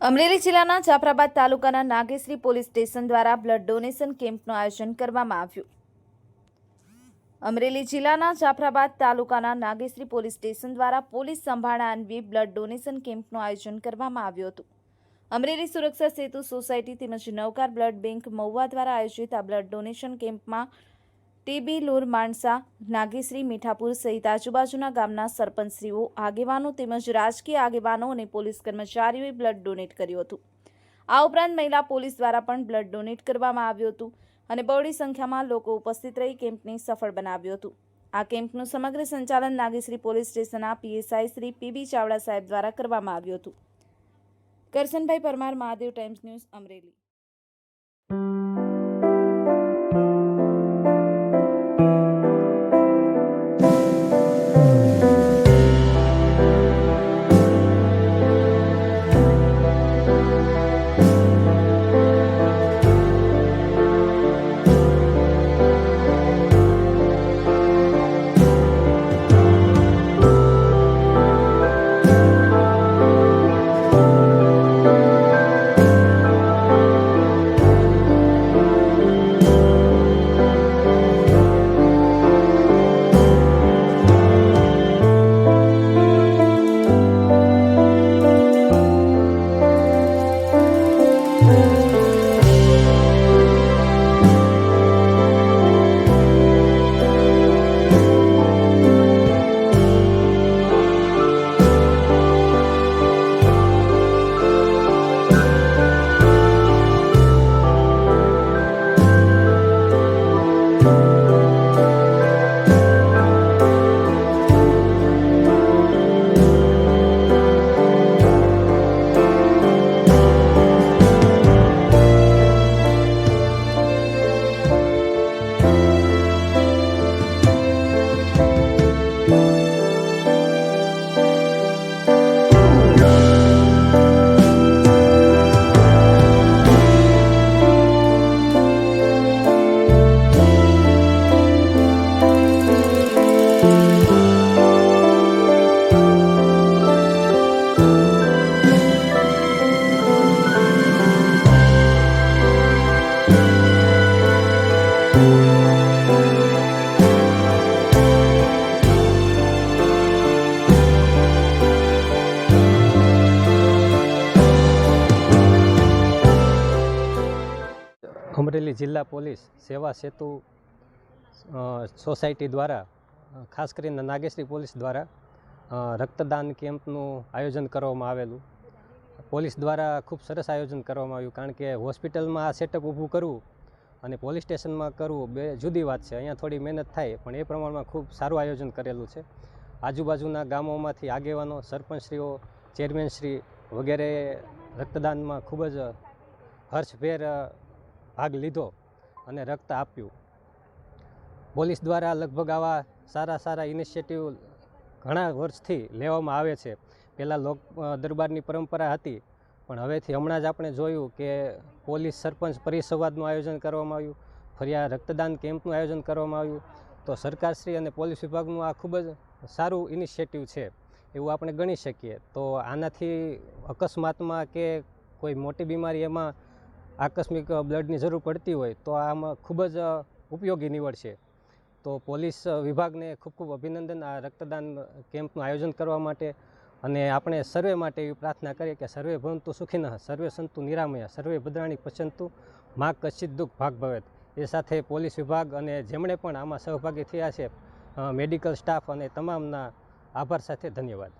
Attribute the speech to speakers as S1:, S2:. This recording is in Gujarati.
S1: અમરેલી જિલ્લાના જાફરાબાદ તાલુકાના નાગેશ્રી પોલીસ સ્ટેશન દ્વારા બ્લડ ડોનેશન કેમ્પનું આયોજન કરવામાં આવ્યું. અમરેલી જિલ્લાના જાફરાબાદ તાલુકાના નાગેશ્રી પોલીસ સ્ટેશન દ્વારા પોલીસ સંભાળના અન્વયે બ્લડ ડોનેશન કેમ્પનું આયોજન કરવામાં આવ્યું હતું. અમરેલી સુરક્ષા સેતુ સોસાયટી તેમજ નવકાર બ્લડ બેંક મહુવા દ્વારા આયોજિત આ બ્લડ ડોનેશન કેમ્પમાં ટીબી લૂર માણસા, નાગેશ્રી, મીઠાપુર સહિત આજુબાજુના ગામના સરપંચશ્રીઓ, આગેવાનો તેમજ રાજકીય આગેવાનો અને પોલીસ કર્મચારીઓએ બ્લડ ડોનેટ કર્યું હતું. આ ઉપરાંત મહિલા પોલીસ દ્વારા પણ બ્લડ ડોનેટ કરવામાં આવ્યું હતું અને બહોળી સંખ્યામાં લોકો ઉપસ્થિત રહી કેમ્પને સફળ બનાવ્યું હતું. આ કેમ્પનું સમગ્ર સંચાલન નાગેશ્રી પોલીસ સ્ટેશનના પીએસઆઈ શ્રી પીબી ચાવડા સાહેબ દ્વારા કરવામાં આવ્યું હતું. Karshanbhai Parmar, Mahadev Times News, Amreli.
S2: અમરેલી જિલ્લા પોલીસ સેવા સેતુ સોસાયટી દ્વારા ખાસ કરીને નાગેશ્રી પોલીસ દ્વારા રક્તદાન કેમ્પનું આયોજન કરવામાં આવેલું. પોલીસ દ્વારા ખૂબ સરસ આયોજન કરવામાં આવ્યું, કારણ કે હોસ્પિટલમાં આ સેટઅપ ઊભું કરવું અને પોલીસ સ્ટેશનમાં કરવું બે જુદી વાત છે. અહીંયા થોડી મહેનત થાય, પણ એ પ્રમાણમાં ખૂબ સારું આયોજન કરેલું છે. આજુબાજુના ગામોમાંથી આગેવાનો, સરપંચશ્રીઓ, ચેરમેનશ્રી વગેરે રક્તદાનમાં ખૂબ જ હર્ષભેર ભાગ લીધો અને રક્ત આપ્યું. પોલીસ દ્વારા લગભગ આવા સારા ઇનિશિયેટિવ ઘણા વર્ષથી લેવામાં આવે છે. પહેલાં લોક દરબારની પરંપરા હતી, પણ હવેથી હમણાં જ આપણે જોયું કે પોલીસ સરપંચ પરિસંવાદનું આયોજન કરવામાં આવ્યું, ફરી આ રક્તદાન કેમ્પનું આયોજન કરવામાં આવ્યું. તો સરકારશ્રી અને પોલીસ વિભાગનું આ ખૂબ જ સારું ઇનિશિયેટિવ છે એવું આપણે ગણી શકીએ. તો આનાથી અકસ્માતમાં કે કોઈ મોટી બીમારી એમાં આકસ્મિક બ્લડની જરૂર પડતી હોય તો આમાં ખૂબ જ ઉપયોગી નીવડશે. તો પોલીસ વિભાગને ખૂબ અભિનંદન આ રક્તદાન કેમ્પનું આયોજન કરવા માટે. અને આપણે સર્વે માટે એવી પ્રાર્થના કરીએ કે સર્વે ભવંતુ સુખિનઃ, સર્વે સંતુ નિરામયા, સર્વે ભદ્રાણી પશ્યંતુ મા કશ્ચિત દુઃખ ભાગ ભવેત. એ સાથે પોલીસ વિભાગ અને જેમણે પણ આમાં સહભાગી થયા છે, મેડિકલ સ્ટાફ અને તમામના આભાર સાથે ધન્યવાદ.